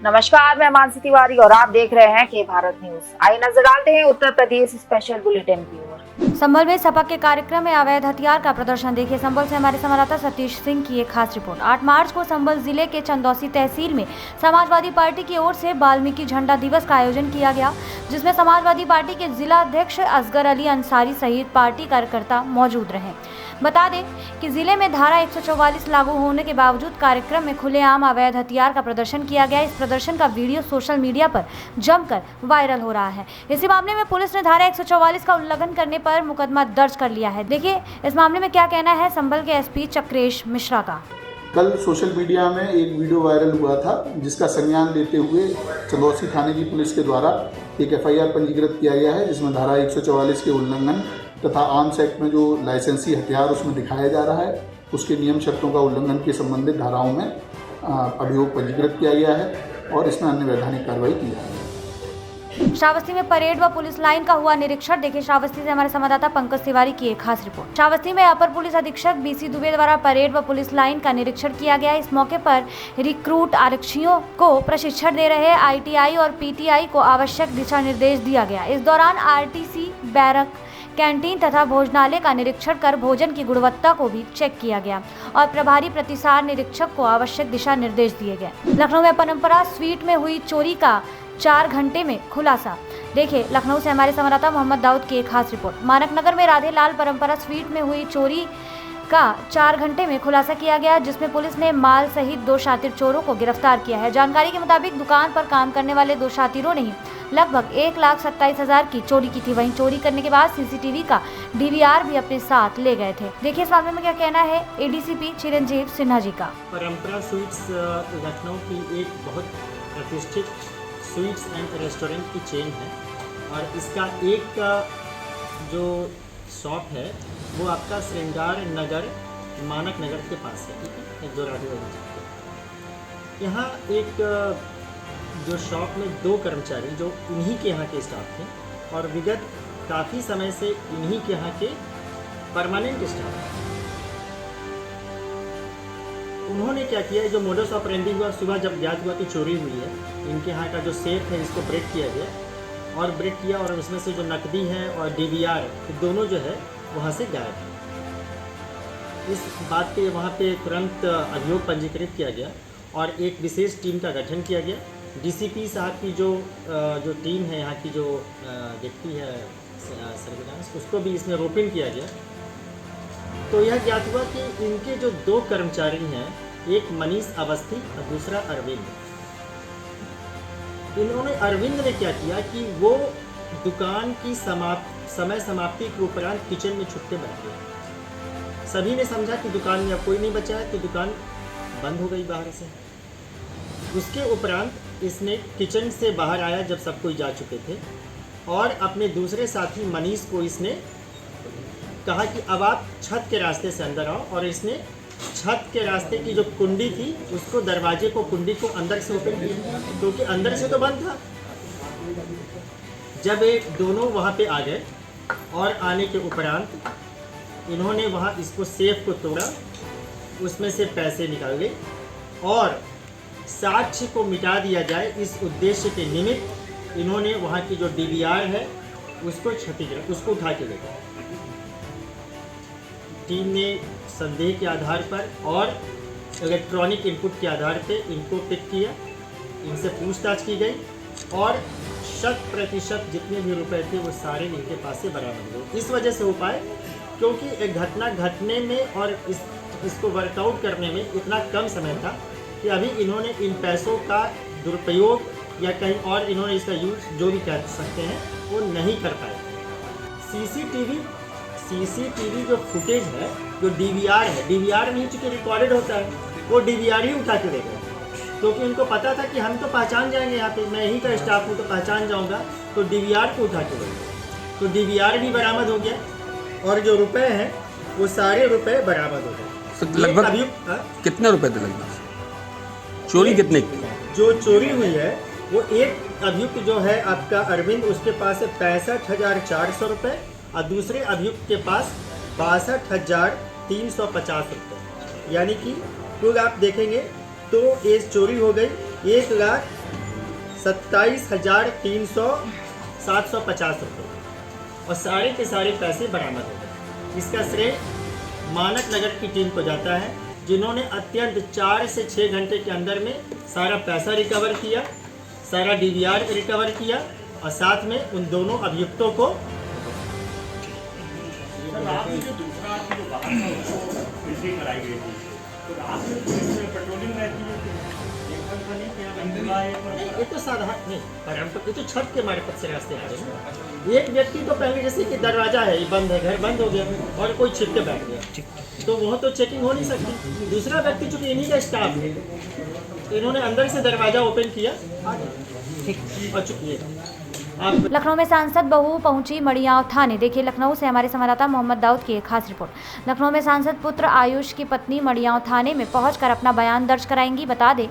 नमस्कार, मैं मानसी तिवारी और आप देख रहे हैं के भारत न्यूज। आइए नजर डालते हैं उत्तर प्रदेश स्पेशल बुलेटिन की ओर। संभल में सपा के कार्यक्रम में अवैध हथियार का प्रदर्शन। देखिए संभल से हमारे संवाददाता सतीश सिंह की एक खास रिपोर्ट। 8 मार्च को संभल जिले के चंदौसी तहसील में समाजवादी पार्टी की ओर से वाल्मीकि झंडा दिवस का आयोजन किया गया, जिसमें समाजवादी पार्टी के जिला अध्यक्ष असगर अली अंसारी सहित पार्टी कार्यकर्ता मौजूद रहे। बता दें कि जिले में धारा 144 लागू होने के बावजूद कार्यक्रम में खुलेआम अवैध हथियार का प्रदर्शन किया गया। इस प्रदर्शन का वीडियो सोशल मीडिया पर जमकर वायरल हो रहा है। इसी मामले में पुलिस ने धारा 144 का उल्लंघन करने पर मुकदमा दर्ज कर लिया है। देखिए इस मामले में क्या कहना है संभल के एसपी चक्रेश मिश्रा का। कल सोशल मीडिया में एक वीडियो वायरल हुआ था, जिसका संज्ञान लेते हुए चंदौसी थाने की पुलिस के द्वारा एक FIR पंजीकृत किया गया है, जिसमें धारा 144 के उल्लंघन तथा आर्म्स एक्ट में जो लाइसेंसी हथियार उसमें दिखाया जा रहा है, उसके नियम शर्तों का उल्लंघन के संबंधित धाराओं में अभियोग पंजीकृत किया गया है और इसमें अन्य वैधानिक कार्रवाई की जा रही है। श्रावस्ती में परेड व पुलिस लाइन का हुआ निरीक्षण। देखिए श्रावस्ती से हमारे संवाददाता पंकज तिवारी की एक खास रिपोर्ट। श्रावस्ती में अपर पुलिस अधीक्षक BC दुबे द्वारा परेड व पुलिस लाइन का निरीक्षण किया गया। इस मौके पर रिक्रूट आरक्षियों को प्रशिक्षण दे रहे ITI और PTI को आवश्यक दिशा निर्देश दिया गया। इस दौरान RTC बैरक, कैंटीन तथा भोजनालय का निरीक्षण कर भोजन की गुणवत्ता को भी चेक किया गया और प्रभारी प्रतिसार निरीक्षक को आवश्यक दिशा निर्देश दिए गए। लखनऊ में परंपरा स्वीट में हुई चोरी का 4 घंटे में खुलासा। देखिए लखनऊ से हमारे संवाददाता मोहम्मद दाऊद की एक खास रिपोर्ट। मानक नगर में राधे लाल परंपरा स्वीट में हुई चोरी का 4 घंटे में खुलासा किया गया, जिसमें पुलिस ने माल सहित 2 शातिर चोरों को गिरफ्तार किया है। जानकारी के मुताबिक दुकान पर काम करने वाले 2 शातिरों ने लगभग 1,27,000 की चोरी की थी। वहीं चोरी करने के बाद CCTV का DVR भी अपने साथ ले गए थे। देखिए इस मामले में क्या कहना है ADCP चिरंजीव सिन्हा जी का। परंपरा स्वीट्स लखनऊ की एक बहुत प्रतिष्ठित स्वीट्स एंड रेस्टोरेंट की चेन है और इसका एक जो शॉप है वो आपका श्रृंगार नगर मानक नगर के पास है, ठीक है, जो राधे यहाँ एक जो शॉप में 2 कर्मचारी जो इन्हीं के यहाँ के स्टाफ थे और विगत काफ़ी समय से इन्हीं के यहाँ के परमानेंट स्टाफ थे। उन्होंने क्या किया, जो मोडस ऑपरेंडी हुआ, सुबह जब ज्ञात हुआ कि चोरी हुई है, इनके यहाँ का जो सेफ है इसको ब्रेक किया गया और ब्रेक किया और उसमें से जो नकदी है और DVR दोनों जो है वहाँ से गायब है। इस बात पे वहाँ पे तुरंत अभियोग पंजीकृत किया गया और एक विशेष टीम का गठन किया गया। DCP साहब की जो टीम है यहाँ की, जो देखती है सर्विलांस, उसको भी इसमें रोपिन किया गया। तो यह ज्ञात हुआ कि इनके जो 2 कर्मचारी हैं, एक मनीष अवस्थी और दूसरा अरविंद। इन्होंने अरविंद ने क्या किया कि वो दुकान की समय समाप्ति के उपरांत किचन में छुप के बैठ गए। सभी ने समझा कि दुकान में अब कोई नहीं बचा है, तो दुकान बंद हो गई बाहर से। उसके उपरांत इसने किचन से बाहर आया जब सब कोई जा चुके थे और अपने दूसरे साथी मनीष को इसने कहा कि अब आप छत के रास्ते से अंदर आओ, और इसने छत के रास्ते की जो कुंडी थी उसको, दरवाजे को, कुंडी को अंदर से ओपन किया, क्योंकि अंदर से तो बंद था। जब ये दोनों वहाँ पे आ गए और आने के उपरांत इन्होंने वहाँ इसको सेफ को तोड़ा, उसमें से पैसे निकाले और साक्ष्य को मिटा दिया जाए इस उद्देश्य के निमित्त इन्होंने वहाँ की जो DVR है उसको उठा के ले गए। टीम ने संदेह के आधार पर और इलेक्ट्रॉनिक इनपुट के आधार पे इनको पिक किया, इनसे पूछताछ की गई और 100% जितने भी रुपए थे वो सारे इनके पास से बरामद हुए। इस वजह से हो पाए क्योंकि एक घटना घटने में और इसको वर्कआउट करने में इतना कम समय था कि अभी इन्होंने इन पैसों का दुरुपयोग या कहीं और इन्होंने इसका यूज जो भी कह सकते हैं वो नहीं कर पाए। CCTV जो फुटेज है, जो DVR है, DVR में ही चूँकि रिकॉर्डेड होता है, वो DVR ही उठा के ले गए, क्योंकि इनको पता था कि हम तो पहचान जाएंगे, यहाँ पे मैं ही का स्टाफ हूँ तो पहचान जाऊँगा, तो DVR को उठा के ले गए। तो DVR भी बरामद हो गया और जो रुपए हैं वो सारे रुपए बरामद हो गए। लगभग कितने रुपए थे लगभग? चोरी कितने की? जो चोरी हुई है वो एक अभियुक्त जो है आपका अरविंद, उसके पास है 65,400 रुपये और दूसरे अभियुक्त के पास 62,350 रुपये। यानी कि कुल आप देखेंगे तो ये चोरी हो गई 1,00,000 27,750 रुपये और सारे के सारे पैसे बरामद हो गए। इसका श्रेय मानक नगर की टीम को जाता है, जिन्होंने अत्यंत 4 से 6 घंटे के अंदर में सारा पैसा रिकवर किया, सारा DVR रिकवर किया और साथ में उन दोनों अभियुक्तों को ये तो साधारण नहीं, पर हम तो ये तो छत के मार्फत से रास्ते आ रहे हैं। एक व्यक्ति तो पहले जैसे कि दरवाजा है, ये बंद है, घर बंद हो गया और कोई छिप के बैठ गया, तो वह तो चेकिंग हो नहीं सकती। दूसरा व्यक्ति चूंकि इन्हीं का स्टाफ है, तो इन्होंने अंदर से दरवाजा ओपन किया और चुकी लखनऊ में सांसद बहू पहुंची मड़ियाव थाने। देखिए लखनऊ से हमारे संवाददाता मोहम्मद दाऊद की एक खास रिपोर्ट। लखनऊ में सांसद पुत्र आयुष की पत्नी मड़ियाव थाने में पहुंचकर अपना बयान दर्ज कराएंगी। बता दें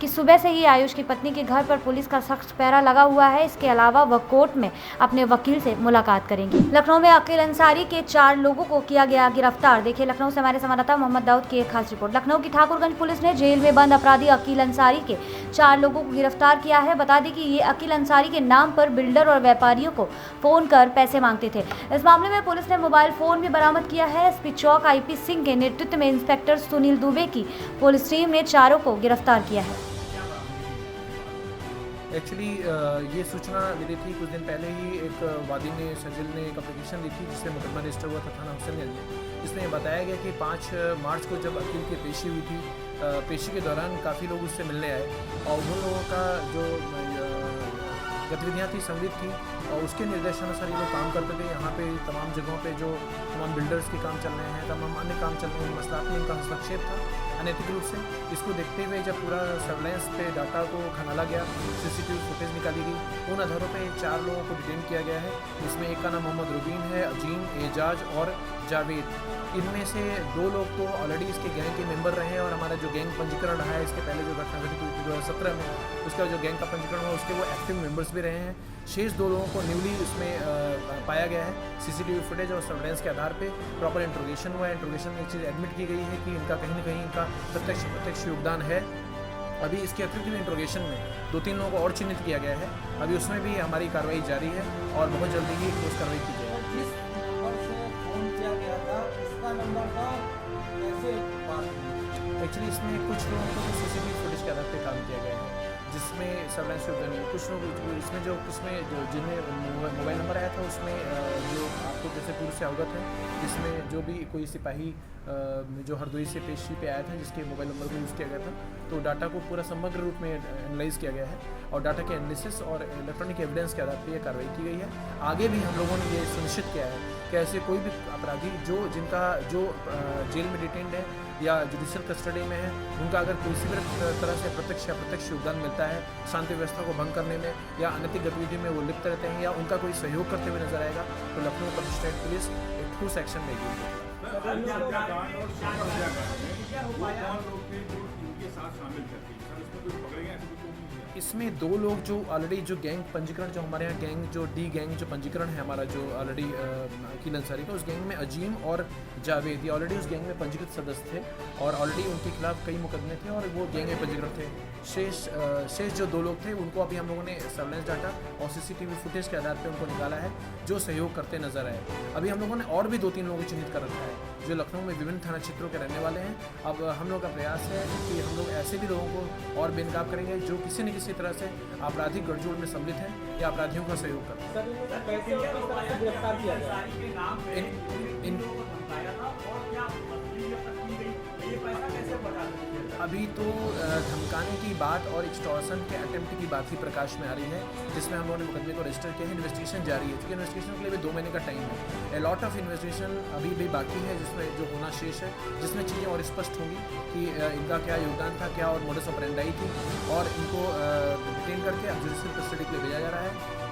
कि सुबह से ही आयुष की पत्नी के घर पर पुलिस का सख्त पहरा लगा हुआ है। इसके अलावा वह कोर्ट में अपने वकील से मुलाकात करेंगी। लखनऊ में अकील अंसारी के 4 लोगों को किया गया गिरफ्तार। देखिए लखनऊ से हमारे संवाददाता मोहम्मद दाऊद की एक खास रिपोर्ट। लखनऊ की ठाकुरगंज पुलिस ने जेल में बंद अपराधी अकील अंसारी के 4 लोगों को गिरफ्तार किया है। बता दें कि ये अकील अंसारी के नाम पर बिल्डर और व्यापारियों को फोन कर पैसे मांगते थे। इस मामले में पुलिस ने मोबाइल फोन भी बरामद किया है। एसपी चौक IP सिंह के नेतृत्व में इंस्पेक्टर सुनील दुबे की पुलिस टीम ने चारों को गिरफ्तार किया है। एक्चुअली ये सूचना मिली थी कुछ दिन पहले ही। एक वादी ने सजिल ने एक एप्लीकेशन दी थी जिसमें मुकदमा रजिस्टर हुआ था थाना हुसैनगंज में, जिसमें बताया गया कि 5 मार्च को जब अकील की पेशी हुई थी, पेशी के दौरान काफ़ी लोग उससे मिलने आए और उन लोगों का जो गतिविधियाँ थी संगीत थी और उसके निर्देशानुसार ये लोग काम करते थे। यहाँ पे तमाम जगहों पे जो तमाम बिल्डर्स के काम चल रहे हैं, तमाम अन्य काम चल रहे हैं, मसलात में इनका हस्तक्षेप था अनैतिक रूप से। इसको देखते हुए जब पूरा सर्वेलेंस पे डाटा को खंगाला गया, CCTV फुटेज निकाली गई, उन आधारों पे 4 लोगों को डिटेन किया गया है। इसमें एक का नाम मोहम्मद रुबीन है, अजीम, एजाज और जावेद। इनमें से 2 लोग तो ऑलरेडी इसके गैंग के मेंबर रहे हैं और हमारा जो गैंग पंजीकरण रहा है इसके पहले जो घटना घटित हुई थी 2017 में, उसका जो गैंग का पंजीकरण हुआ उसके वो एक्टिव मेंबर्स भी रहे हैं। शेष 2 लोगों को न्यूली उसमें पाया गया है। CCTV फुटेज और सर्वेलेंस के आधार पे प्रॉपर इंट्रोगेशन हुआ है। इंट्रोगेशन में एक चीज़ एडमिट की गई है कि इनका कहीं ना कहीं इनका प्रत्यक्ष योगदान है। अभी इसके अतिरिक्त इंट्रोगेशन में 2-3 लोगों को और चिन्हित किया गया है। अभी उसमें भी हमारी कार्रवाई जारी है और बहुत जल्दी ही ठोस कार्रवाई की जाएगी। एक्चुअली इसमें कुछ लोगों को CCTV फुटेज के आधार पे काम किया गया है, जिसमें सर्वेलेंस योगदान है। कुछ लोग इसमें जो जिनमें मोबाइल नंबर आया था उसमें जो आपको जैसे पूर्व से अवगत है, जिसमें जो भी कोई सिपाही जो हरदोई से पेशी पे आया था जिसके मोबाइल नंबर को यूज़ किया गया था, तो डाटा को पूरा समग्र रूप में एनालाइज किया गया है और डाटा के एनालिसिस और इलेक्ट्रॉनिक एविडेंस के आधार पर यह कार्रवाई की गई है। आगे भी हम लोगों ने ये सुनिश्चित किया है कि ऐसे कोई भी अपराधी जो जेल में डिटेन्ड है या जुडिशियल कस्टडी में है, उनका अगर किसी भी तरह से प्रत्यक्ष या अप्रत्यक्ष योगदान मिलता है शांति व्यवस्था को भंग करने में या अनैतिक गतिविधि में वो लिप्त रहते हैं या उनका कोई सहयोग करते हुए नजर आएगा, तो लखनऊ कमिश्नरेट पुलिस एक ठोस एक्शन लेगी। इसमें 2 लोग जो ऑलरेडी जो गैंग पंजीकरण जो हमारे यहाँ गैंग जो डी गैंग जो पंजीकरण है हमारा जो ऑलरेडी अकील अंसारी का, उस गैंग में अजीम और जावेद ये ऑलरेडी उस गैंग में पंजीकृत सदस्य थे और ऑलरेडी उनके खिलाफ कई मुकदमे थे और वो गैंग में पंजीकृत थे। शेष जो 2 लोग थे उनको अभी हम लोगों ने सर्वेलेंस डाटा और CCTV फुटेज के आधार पर उनको निकाला है जो सहयोग करते नजर आए। अभी हम लोगों ने और भी 2-3 लोगों को चिन्हित कर रखा है जो लखनऊ में विभिन्न थाना क्षेत्रों के रहने वाले हैं। अब हम लोग का प्रयास है कि हम लोग ऐसे भी लोगों को और बेनकाब करेंगे जो किसी न किसी तरह से आपराधिक गठजोड़ में सम्मिलित हैं या अपराधियों का सहयोग करते हैं। अभी तो धमकाने की बात और एक्सटॉर्शन के अटेम्प्ट की बात ही प्रकाश में आ रही है, जिसमें हम लोगों ने मुकदमे को रजिस्टर किया है। इन्वेस्टिगेशन जारी है, क्योंकि इन्वेस्टिगेशन के लिए भी 2 महीने का टाइम है। ए लॉट ऑफ इन्वेस्टिगेशन अभी भी बाकी है, जिसमें जो होना शेष है, जिसमें चीज़ें और स्पष्ट होंगी कि इनका क्या योगदान था, क्या और मोडस ऑपरेंडाई थी और इनको डिटेन करके अब जुडिशियल कस्टडी के लिए भेजा जा रहा है।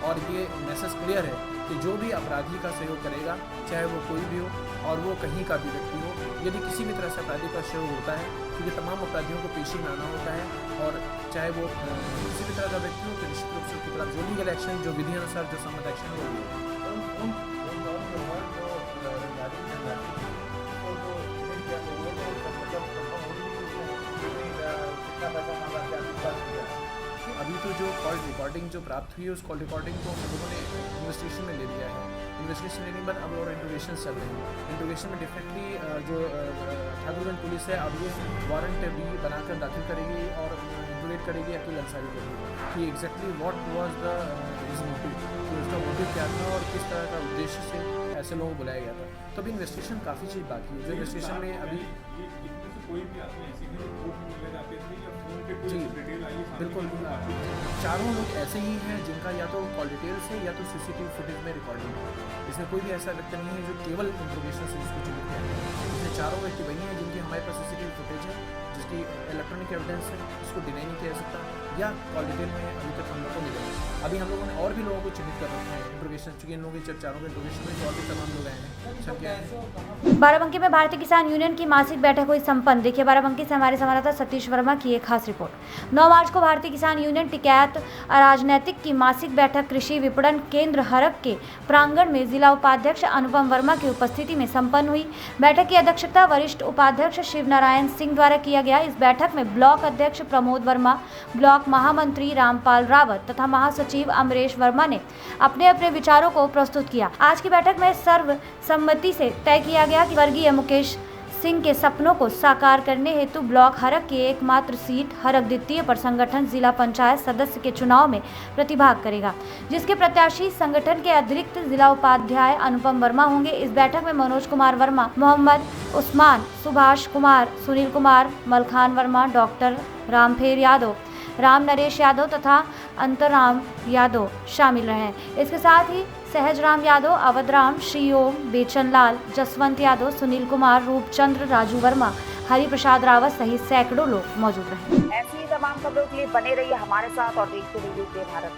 और ये मैसेज क्लियर है कि जो भी अपराधी का सहयोग करेगा, चाहे वो कोई भी हो और वो कहीं का भी व्यक्ति हो, यदि किसी भी तरह से अपराधी का सहयोग होता है, क्योंकि तमाम अपराधियों को पेशी में आना होता है और चाहे वो किसी भी तरह का व्यक्ति हो, तो निश्चित रूप से उसकी तरफ जो लीगल एक्शन, जो विधि अनुसार जो सम्मत एक्शन हो अभी तो परंतु जो कॉल रिकॉर्डिंग जो प्राप्त हुई है उस कॉल रिकॉर्डिंग को हम लोगों ने इन्वेस्टिगेशन में ले लिया है। इन्वेस्टिगेशन लेने के बाद अब और इंट्रोगेशन चल रही है। इंट्रोगेशन में डेफिनेटली जो ठाकुरगंज पुलिस है अब ये वारंट भी बनाकर दाखिल करेगी और इंट्रोगेट करेगी अकील अंसारी को कि exactly what was the his motive, कि उसका मोटिव क्या था और किस तरह का उद्देश्य से ऐसे लोगों को बुलाया गया था। तो अभी इन्वेस्टिगेशन काफ़ी चीज़ बाकी है। जो इन्वेस्टिगेशन में अभी जी बिल्कुल चारों लोग ऐसे ही हैं जिनका या तो कॉल डिटेल्स है या तो सीसीटीवी फुटेज में रिकॉर्डिंग है। इसमें कोई भी ऐसा व्यक्ति नहीं है जो केवल इंट्रोगेशन से जिसको चिन्हित किया है। इसमें चारों व्यक्ति वही हैं जिनकी हमारे पास सीसीटीवी फुटेज है, जिसकी इलेक्ट्रॉनिक एविडेंस है, जिसको डिनाई नहीं किया जा सकता, या कॉल डिटेल में अभी तक हम लोग को मिले। अभी हम लोगों ने और भी लोगों को चिन्हित कर रखे हैं इंट्रोगेशन, चूँकि इन लोगों के चारों के इंट्रोगेशन में और भी तमाम लोग आए हैं। संख्या है बाराबंकी में भारतीय किसान यूनियन की मासिक बैठक हुई संपन्न। देखिए बाराबंकी से हमारे संवाददाता सतीश वर्मा की एक खास रिपोर्ट। 9 मार्च को भारतीय किसान यूनियन टिकैत अराजनैतिक की मासिक बैठक कृषि विपणन केंद्र हरक के प्रांगण में जिला उपाध्यक्ष अनुपम वर्मा की उपस्थिति में संपन्न हुई। बैठक की अध्यक्षता वरिष्ठ उपाध्यक्ष शिव नारायण सिंह द्वारा किया गया। इस बैठक में ब्लॉक अध्यक्ष प्रमोद वर्मा, ब्लॉक महामंत्री रामपाल रावत तथा महासचिव अमरेश वर्मा ने अपने अपने विचारों को प्रस्तुत किया। आज की बैठक में सर्वसम्मति से तय किया गया कि वर्गीय मुकेश सिंह के सपनों को साकार करने हेतु ब्लॉक हरक की एकमात्र सीट हरक द्वितीय पर संगठन जिला पंचायत सदस्य के चुनाव में प्रतिभाग करेगा, जिसके प्रत्याशी संगठन के अतिरिक्त जिला उपाध्याय अनुपम वर्मा होंगे। इस बैठक में मनोज कुमार वर्मा, मोहम्मद उस्मान, सुभाष कुमार, सुनील कुमार, मलखान वर्मा, डॉक्टर रामफेर यादव, राम नरेश यादव तथा अंतराम यादव शामिल रहे। इसके साथ ही सहजराम यादव, अवधराम, श्री ओम, बेचनलाल, जसवंत यादव, सुनील कुमार, रूपचंद्र, राजू वर्मा, हरि प्रसाद रावत सहित सैकड़ों लोग मौजूद रहे। ऐसी ही तमाम खबरों के लिए बने रहिए हमारे साथ और देखते रहिए भारत।